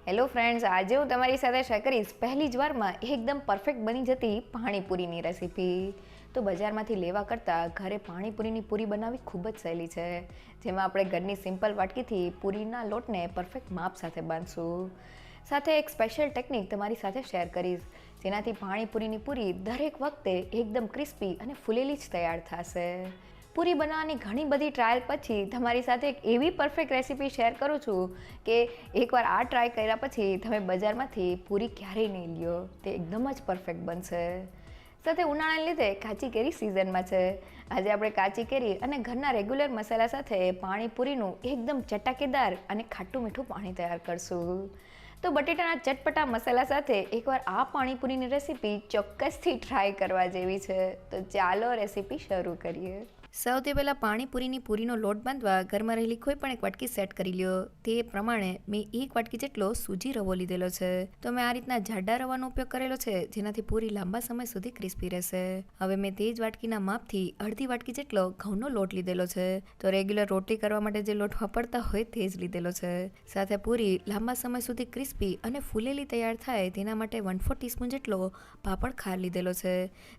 Hello friends, આજે હું તમારી સાથે શેર કરીશ પહેલી જ વારમાં એકદમ પરફેક્ટ બની જતી પાણીપુરીની રેસીપી. તો બજારમાંથી લેવા કરતાં ઘરે પાણીપુરીની પૂરી બનાવવી ખૂબ જ સહેલી છે, જેમાં આપણે ઘરની સિમ્પલ વાટકીથી પૂરીના લોટને પરફેક્ટ માપ સાથે બાંધશું. સાથે એક સ્પેશિયલ ટેકનિક તમારી સાથે શેર કરીશ, જેનાથી પાણીપુરીની પૂરી દરેક વખતે એકદમ ક્રિસ્પી અને ફૂલેલી જ તૈયાર થશે. પૂરી બનાવવાની ઘણી બધી ટ્રાયલ પછી તમારી સાથે એક એવી પરફેક્ટ રેસીપી શેર કરું છું કે એકવાર આ ટ્રાય કર્યા પછી તમે બજારમાંથી પૂરી ક્યારેય નહીં લ્યો, તે એકદમ જ પરફેક્ટ બનશે. સાથે ઉનાળાને લીધે કાચી કેરી સિઝનમાં છે. આજે આપણે કાચી કેરી અને ઘરના રેગ્યુલર મસાલા સાથે પાણીપુરીનું એકદમ ચટાકેદાર અને ખાટું મીઠું પાણી તૈયાર કરશું. તો બટેટાના ચટપટા મસાલા સાથે એકવાર આ પાણીપુરીની રેસીપી ચોક્કસથી ટ્રાય કરવા જેવી છે. તો ચાલો રેસીપી શરૂ કરીએ. સૌથી પહેલાં પાણીપુરીની પૂરીનો લોટ બાંધવા ઘરમાં રહેલી કોઈ પણ એક વાટકી સેટ કરી લ્યો. તે પ્રમાણે મેં એક વાટકી જેટલો સૂજી રવો લીધેલો છે. તો મેં આ રીતના જાડા રવાનો ઉપયોગ કરેલો છે, જેનાથી પૂરી લાંબા સમય સુધી ક્રિસ્પી રહેશે. હવે મેં તે જ વાટકીના માપથી અડધી વાટકી જેટલો ઘઉંનો લોટ લીધેલો છે. તો રેગ્યુલર રોટલી કરવા માટે જે લોટ વાપરતા હોય તે જ લીધેલો છે. સાથે પૂરી લાંબા સમય સુધી ક્રિસ્પી અને ફૂલેલી તૈયાર થાય તેના માટે 1/4 ટીસ્પૂન જેટલો પાપડ ખાર લીધેલો છે,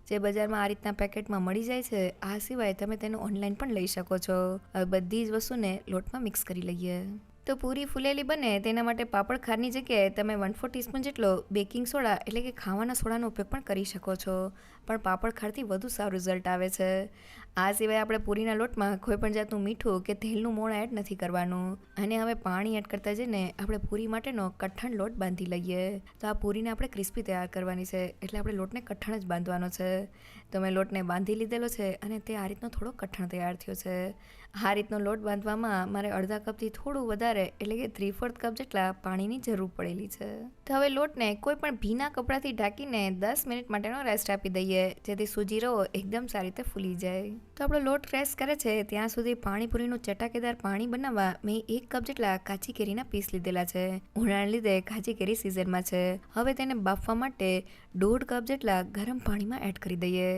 જે બજારમાં આ રીતના પેકેટમાં મળી જાય છે. આ સિવાય તમે તેનો ઓનલાઈન પણ લઈ શકો છો. હવે બધી જ વસ્તુને લોટમાં મિક્સ કરી લઈએ. તો પૂરી ફૂલેલી બને તેના માટે પાપડ ખારની જગ્યાએ તમે 1/4 ટીસ્પૂન જેટલો બેકિંગ સોડા એટલે કે ખાવાના સોડાનો ઉપયોગ પણ કરી શકો છો, પણ પાપડ ખારથી વધુ સારું રિઝલ્ટ આવે છે. આ સિવાય આપણે પૂરીના લોટમાં કોઈ પણ જાતનું મીઠું કે તેલનું મોણ એડ નથી કરવાનું. અને હવે પાણી એડ કરતા જઈને આપણે પૂરી માટેનો કઠણ લોટ બાંધી લઈએ. તો આ પૂરીને આપણે ક્રિસ્પી તૈયાર કરવાની છે, એટલે આપણે લોટને કઠણ જ બાંધવાનો છે. તો મેં લોટને બાંધી લીધેલો છે અને તે આ રીતનો થોડો કઠણ તૈયાર થયો છે. આ રીતનો લોટ બાંધવામાં મારે અડધા કપથી થોડું વધારે એટલે કે 3/4 કપ જેટલા પાણીની જરૂર પડેલી છે. તો હવે લોટને કોઈ પણ ભીના કપડાથી ઢાંકીને 10 મિનિટ માટેનો રેસ્ટ આપી દઈએ, જેથી સૂજી રવો એકદમ સારી રીતે ફૂલી જાય. તો આપણો લોટ રેસ્ટ કરે છે ત્યાં સુધી પાણીપુરીનું ચટાકેદાર પાણી બનાવવા મેં 1 કપ જેટલા કાચી કેરીના પીસ લીધેલા છે. ઉનાળાને લીધે કાચી કેરી સિઝનમાં છે. હવે તેને બાફવા માટે 1/2 કપ જેટલા ગરમ પાણીમાં એડ કરી દઈએ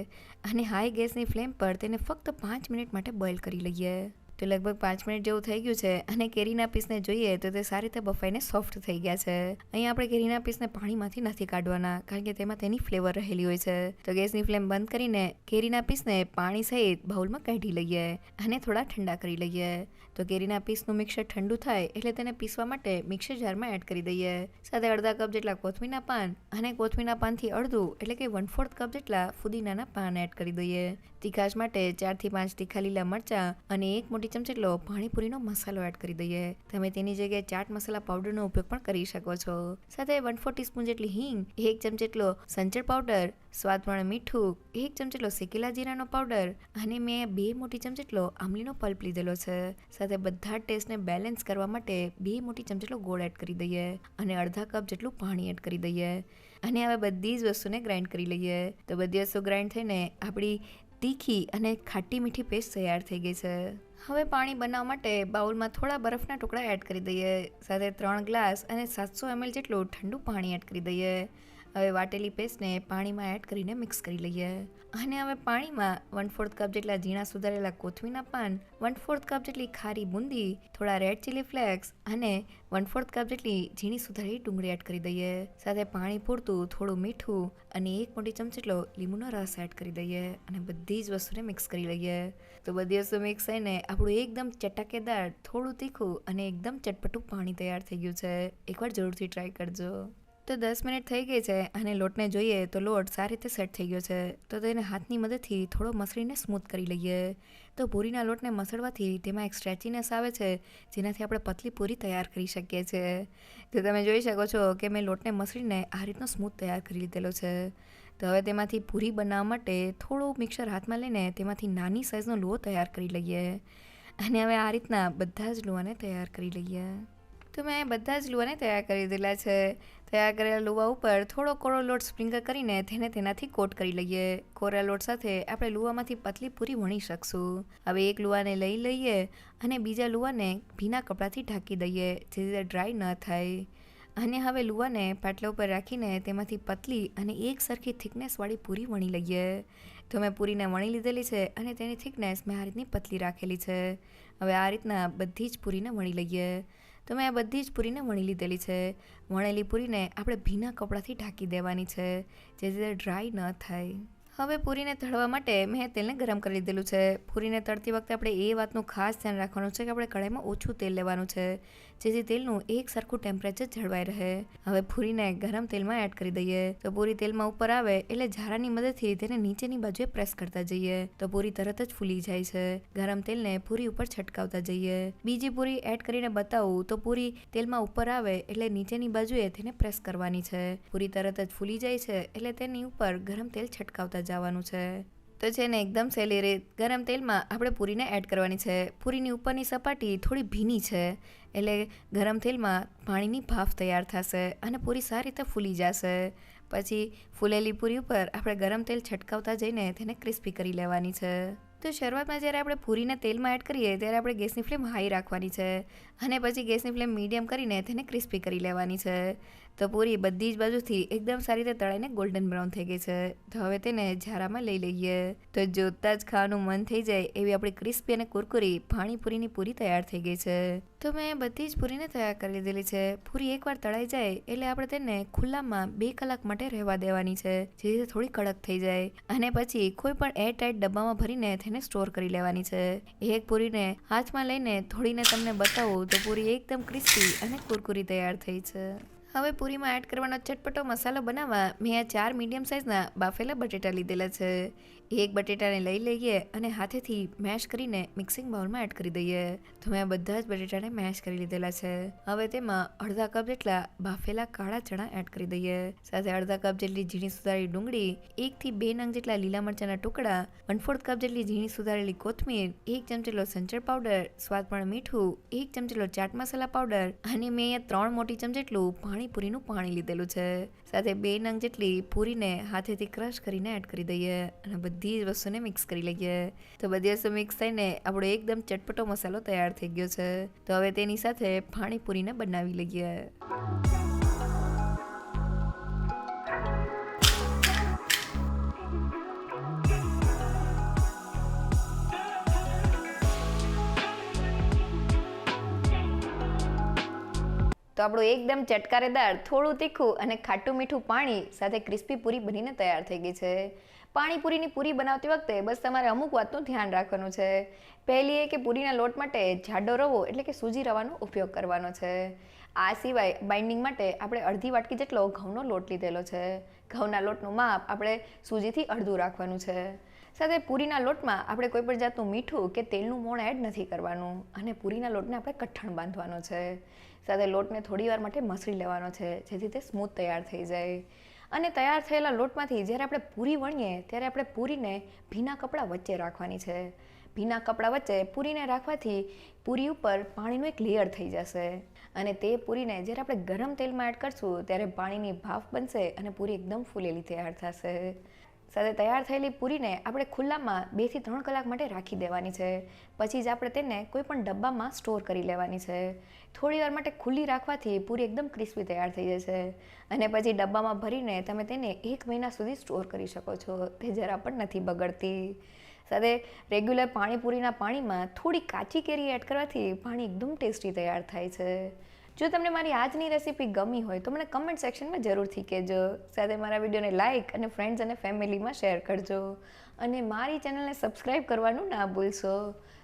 અને હાઈ ગેસની ફ્લેમ પર તેને ફક્ત 5 મિનિટ માટે બોઇલ કરી લઈએ. તો લગભગ 5 મિનિટ જેવું થઈ ગયું છે અને કેરીના પીસને જોઈએ તો તે સારી રીતે બફાઈને સોફ્ટ થઈ ગયા છે. અહીંયા આપણે કેરીના પીસને પાણીમાંથી નથી કાઢવાના, કારણ કે તેમાં તેની ફ્લેવર રહેલી હોય છે. તો ગેસની ફ્લેમ બંધ કરીને કેરીના પીસને પાણી સહિત બાઉલમાં કાઢી લઈએ અને થોડા ઠંડા કરી લઈએ. તો કેરીના પીસનું મિક્સર ઠંડુ થાય એટલે તેને પીસવા માટે મિક્સર જારમાં એડ કરી દઈએ. સાથે અડધા કપ જેટલા કોથમીરના પાન અને કોથમીરના પાનથી અડધું એટલે કે 1/4 કપ જેટલા ફુદીનાના પાન એડ કરી દઈએ. તીખાશ માટે 4 થી 5 તીખા લીલા મરચાં અને 1 મોટી ચમચી જેટલો પાણીપુરીનો મસાલો એડ કરી દઈએ. તમે તેની જગ્યાએ ચાટ મસાલા પાવડરનો ઉપયોગ પણ કરી શકો છો. સાથે 1/4 ટીસ્પૂન જેટલી હિંગ, 1 ચમચી જેટલો સંચળ પાવડર, સ્વાદ પ્રમાણે મીઠું, 1 ચમચી જેટલો શેકેલા જીરાનો પાવડર અને મેં 2 મોટી ચમચી જેટલો આમલીનો પલ્પ લીધેલો છે. સાથે બધા ટેસ્ટને બેલેન્સ કરવા માટે 2 મોટી ચમચી જેટલો ગોળ એડ કરી દઈએ અને અડધા કપ જેટલું પાણી એડ કરી દઈએ. અને હવે બધી જ વસ્તુને ગ્રાઇન્ડ કરી લઈએ. તો બધી વસ્તુ ગ્રાઇન્ડ થઈને આપણી તીખી અને ખાટી મીઠી પેસ્ટ તૈયાર થઈ ગઈ છે. હવે પાણી બનાવવા માટે બાઉલમાં થોડા બરફના ટુકડા એડ કરી દઈએ. સાથે 3 ગ્લાસ અને 700 ml જેટલું ઠંડુ પાણી એડ કરી દઈએ. હવે વાટેલી પેસ્ટને પાણીમાં એડ કરીને મિક્સ કરી લઈએ. અને હવે પાણીમાં 1/4 કપ જેટલા ઝીણા સુધારેલા કોથમીરના પાન, 1/4 કપ જેટલી ખારી બુંદી, થોડા રેડ ચીલી ફ્લેક્સ અને 1/4 કપ જેટલી ઝીણી સુધારેલી ડુંગળી એડ કરી દઈએ. સાથે પાણી પૂરતું થોડું મીઠું અને 1 મોટી ચમચી જેટલો લીંબુનો રસ એડ કરી દઈએ અને બધી જ વસ્તુને મિક્સ કરી લઈએ. તો બધી વસ્તુ મિક્સ થઈને આપણું એકદમ ચટાકેદાર, થોડું તીખું અને એકદમ ચટપટું પાણી તૈયાર થઈ ગયું છે. એકવાર જરૂરથી ટ્રાય કરજો. તો 10 મિનિટ થઈ ગઈ છે અને લોટને જોઈએ તો લોટ સારી રીતે સેટ થઈ ગયો છે. તો તેને હાથની મદદથી થોડો મસળીને સ્મૂથ કરી લઈએ. તો પૂરીના લોટને મસળવાથી તેમાં એક સ્ટ્રેચીનેસ આવે છે, જેનાથી આપણે પતલી પૂરી તૈયાર કરી શકીએ છીએ. તો તમે જોઈ શકો છો કે મેં લોટને મસળીને આ રીતનો સ્મૂથ તૈયાર કરી લીધેલો છે. તો હવે તેમાંથી પૂરી બનાવવા માટે થોડું મિક્સર હાથમાં લઈને તેમાંથી નાની સાઇઝનો લુઓ તૈયાર કરી લઈએ. અને હવે આ રીતના બધા જ લુવાને તૈયાર કરી લઈએ. તો મેં બધા જ લુવાને તૈયાર કરી દીધેલા છે. તૈયાર કરેલા લુવા ઉપર થોડો કોરો લોટ સ્પ્રિંકલ કરીને તેને તેનાથી કોટ કરી લઈએ. કોરા લોટ સાથે આપણે લુવામાંથી પતલી પૂરી વણી શકશું. હવે એક લુવાને લઈ લઈએ અને બીજા લુવાને ભીના કપડાથી ઢાંકી દઈએ, જેથી ડ્રાય ન થાય. અને હવે લુવાને પાટલા ઉપર રાખીને તેમાંથી પતલી અને એક સરખી થિકનેસવાળી પૂરી વણી લઈએ. તો મેં પૂરીને વણી લીધેલી છે અને તેની થિકનેસ મેં આ રીતની પતલી રાખેલી છે. હવે આ રીતના બધી જ પૂરીને વણી લઈએ. તો મેં આ બધી જ પૂરીને વણી લીધેલી છે. વણેલી પૂરીને આપણે ભીના કપડાથી ઢાંકી દેવાની છે, જેથી તે ડ્રાય ન થાય. હવે પૂરીને તળવા માટે મેં તેલને ગરમ કરી લીધેલું છે. પૂરીને તળતી વખતે આપણે એ વાતનું ખાસ ધ્યાન રાખવાનું છે કે આપણે કઢાઈમાં ઓછું તેલ લેવાનું છે, જેથી તેલનું એક સરખું ટેમ્પરેચર જળવાઈ રહે. હવે પૂરીને ગરમ તેલમાં એડ કરી દઈએ. તો પૂરી તેલમાં ઉપર આવે એટલે ઝારાની મદદથી તેને નીચેની બાજુએ પ્રેસ કરતા જઈએ તો પૂરી તરત જ ફૂલી જાય છે. ગરમ તેલને પૂરી ઉપર છટકાવતા જઈએ. બીજી પૂરી એડ કરીને બતાવું તો પૂરી તેલમાં ઉપર આવે એટલે નીચેની બાજુએ તેને પ્રેસ કરવાની છે. પૂરી તરત જ ફૂલી જાય છે એટલે તેની ઉપર ગરમ તેલ છટકાવતા જવાનું છે. તો છે ને એકદમ સહેલી રીત ગરમ તેલમાં આપણે પૂરીને એડ કરવાની છે. પૂરીની ઉપરની સપાટી થોડી ભીની છે એટલે ગરમ તેલમાં પાણીની ભાફ તૈયાર થશે અને પૂરી સારી રીતે ફૂલી જશે. પછી ફૂલેલી પૂરી ઉપર આપણે ગરમ તેલ છટકાવતા જઈને તેને ક્રિસ્પી કરી લેવાની છે. તો શરૂઆતમાં જ્યારે આપણે પૂરીને તેલમાં એડ કરીએ ત્યારે આપણે ગેસની ફ્લેમ હાઈ રાખવાની છે અને પછી ગેસની ફ્લેમ મીડિયમ કરીને તેને ક્રિસ્પી કરી લેવાની છે. તો પૂરી બધી જ બાજુથી એકદમ સારી રીતે તળાઈને ગોલ્ડન બ્રાઉન થઈ ગઈ છે. તો હવે તેને ઝારામાં લઈ લઈએ. તો જોતાં જ ખાવાનું મન થઈ જાય એવી આપણી ક્રિસ્પી અને કુરકુરી પાણીપુરીની પૂરી તૈયાર થઈ ગઈ છે. તો મેં બધી જ પૂરીને તૈયાર કરી લીધેલી છે. પૂરી એકવાર તળાઈ જાય એટલે આપણે તેને ખુલ્લામાં 2 કલાક માટે રહેવા દેવાની છે, જેથી થોડી કડક થઈ જાય અને પછી કોઈ પણ એર ટાઈટ ડબ્બામાં ભરીને તેને સ્ટોર કરી લેવાની છે. એક પૂરીને હાથમાં લઈને થોડીને તમને બતાવું તો પૂરી એકદમ ક્રિસ્પી અને કુરકુરી તૈયાર થઈ છે. હવે પૂરીમાં એડ કરવાનો ચટપટો મસાલો બનાવવા મેં આ 4 મીડિયમ સાઇઝના બાફેલા બટેટા લીધેલા છે. એક બટેટાને લઈ લઈએ અને હાથેથી મેશ કરીને મિક્સિંગ બાઉલમાં એડ કરી દઈએ. તો મેં બધા જ બટેટાને મેશ કરી લીધેલા છે. હવે તેમાં અડધા કપ જેટલા બાફેલા કાળા ચણા એડ કરી દઈએ. સાથે અડધા કપ જેટલી ઝીણી સુધારેલી ડુંગળી, 1 થી 2 નંગ જેટલા લીલા મરચાના ટુકડા, 1/4 કપ જેટલી ઝીણી સુધારેલી કોથમીર, 1 ચમચેલો સંચળ પાવડર, સ્વાદ પ્રમાણે મીઠું, 1 ચમચેલો ચાટ મસાલા પાવડર અને મેં અહીંયા 3 મોટી ચમચી જેટલું પાણીપુરીનું પાણી લીધેલું છે. સાથે 2 નંગ જેટલી પૂરીને હાથેથી ક્રશ કરીને એડ કરી દઈએ અને બધી જ વસ્તુને મિક્સ કરી લઈએ. તો બધી વસ્તુ મિક્સ થઈને આપણો એકદમ ચટપટો મસાલો તૈયાર થઈ ગયો છે. તો હવે તેની સાથે પાણીપુરીને બનાવી લઈએ. તો આપણું એકદમ ચટકારેદાર, થોડું તીખું અને ખાટું મીઠું પાણી સાથે ક્રિસ્પી પૂરી બનીને તૈયાર થઈ ગઈ છે. પાણીપુરીની પૂરી બનાવતી વખતે બસ તમારે અમુક વાતનું ધ્યાન રાખવાનું છે. પહેલી એ કે પૂરીના લોટ માટે જાડો રવો એટલે કે સૂજી રવાનો ઉપયોગ કરવાનો છે. આ સિવાય બાઇન્ડિંગ માટે આપણે અડધી વાટકી જેટલો ઘઉંનો લોટ લીધેલો છે. ઘઉંના લોટનું માપ આપણે સૂજીથી અડધું રાખવાનું છે. સાથે પૂરીના લોટમાં આપણે કોઈ પણ જાતનું મીઠું કે તેલનું મોણ એડ નથી કરવાનું અને પૂરીના લોટને આપણે કઠણ બાંધવાનો છે. સાથે લોટને થોડી વાર માટે મસળી લેવાનો છે, જેથી તે સ્મૂથ તૈયાર થઈ જાય. અને તૈયાર થયેલા લોટમાંથી જ્યારે આપણે પૂરી વણીએ ત્યારે આપણે પૂરીને ભીના કપડાં વચ્ચે રાખવાની છે. ભીના કપડાં વચ્ચે પૂરીને રાખવાથી પૂરી ઉપર પાણીનું એક લેયર થઈ જશે અને તે પૂરીને જ્યારે આપણે ગરમ તેલમાં એડ કરશું ત્યારે પાણીની ભાફ બનશે અને પૂરી એકદમ ફૂલેલી તૈયાર થશે. સાથે તૈયાર થયેલી પૂરીને આપણે ખુલ્લામાં 2 થી 3 કલાક માટે રાખી દેવાની છે. પછી જ આપણે તેને કોઈ પણ ડબ્બામાં સ્ટોર કરી લેવાની છે. થોડી વાર માટે ખુલ્લી રાખવાથી પૂરી એકદમ ક્રિસ્પી તૈયાર થઈ જશે અને પછી ડબ્બામાં ભરીને તમે તેને 1 મહિના સુધી સ્ટોર કરી શકો છો. તે જરા પણ નથી બગડતી. સાથે રેગ્યુલર પાણીપુરીના પાણીમાં થોડી કાચી કેરી એડ કરવાથી પાણી એકદમ ટેસ્ટી તૈયાર થાય છે. જો તમને મારી આજની રેસીપી ગમી હોય તો મને કમેન્ટ સેક્શનમાં જરૂરથી કહેજો. સાથે મારા વિડીયોને લાઇક અને ફ્રેન્ડ્સ અને ફેમિલીમાં શેર કરજો અને મારી ચેનલને સબસ્ક્રાઈબ કરવાનું ના ભૂલશો.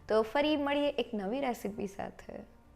તો ફરી મળીએ એક નવી રેસીપી સાથે.